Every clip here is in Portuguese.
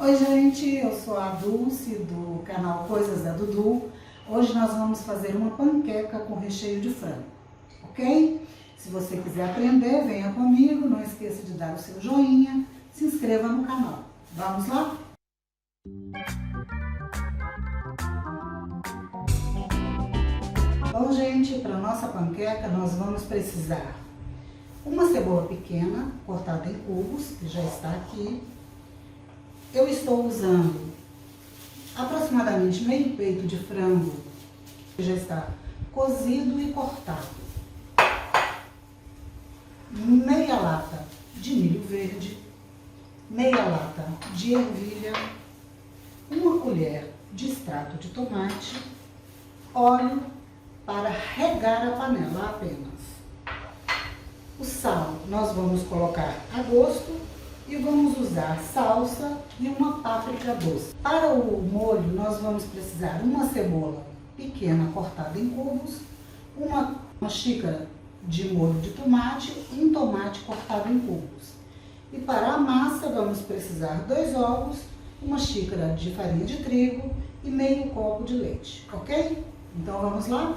Oi gente, eu sou a Dulce do canal Coisas da Dudu. Hoje nós vamos fazer uma panqueca com recheio de frango, ok? Se você quiser aprender, venha comigo, não esqueça de dar o seu joinha, se inscreva no canal. Vamos lá? Bom gente, para nossa panqueca nós vamos precisar uma cebola pequena, cortada em cubos, que já está aqui. Eu estou usando aproximadamente meio peito de frango, que já está cozido e cortado. Meia lata de milho verde, meia lata de ervilha, uma colher de extrato de tomate, óleo para regar a panela apenas. O sal nós vamos colocar a gosto. E vamos usar salsa e uma páprica doce. Para o molho, nós vamos precisar uma cebola pequena cortada em cubos, uma xícara de molho de tomate e um tomate cortado em cubos. E para a massa, vamos precisar 2 ovos, uma xícara de farinha de trigo e meio copo de leite, ok? Então vamos lá?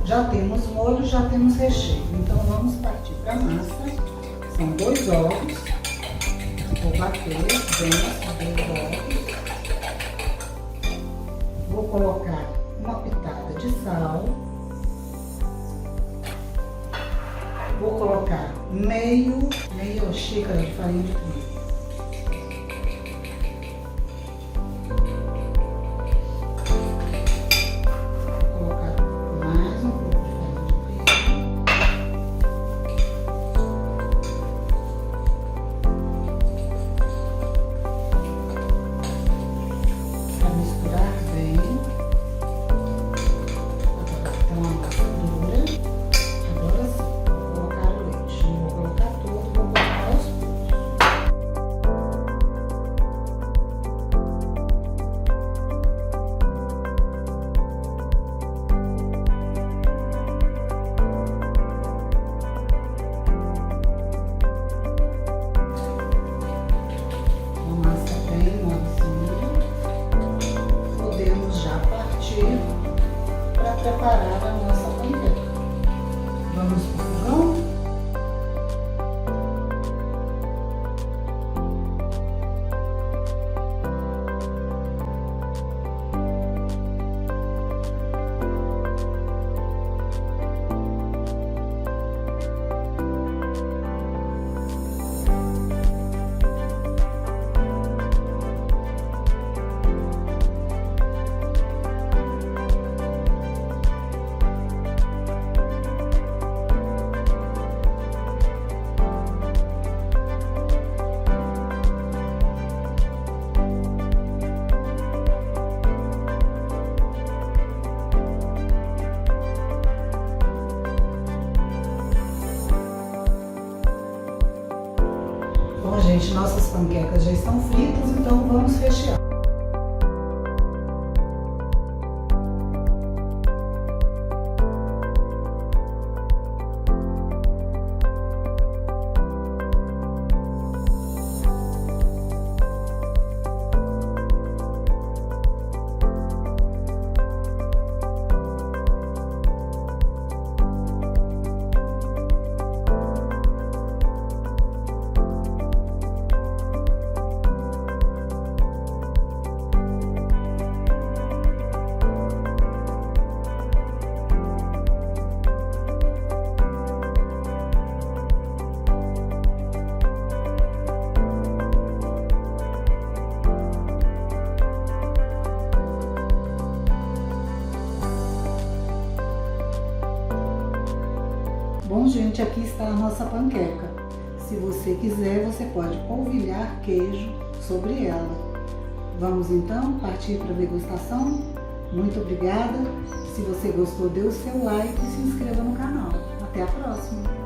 Já temos molho, já temos recheio. Então vamos partir para a massa. São 2 ovos. Vou bater bem 2 ovos. Vou colocar uma pitada de sal. Vou colocar meia xícara de farinha de trigo. preparar a nossa panqueca. Vamos para o fogão? Bom, gente, nossas panquecas já estão fritas, então vamos rechear. Bom, gente, aqui está a nossa panqueca. Se você quiser, você pode polvilhar queijo sobre ela. Vamos então partir para a degustação? Muito obrigada. Se você gostou, dê o seu like e se inscreva no canal. Até a próxima!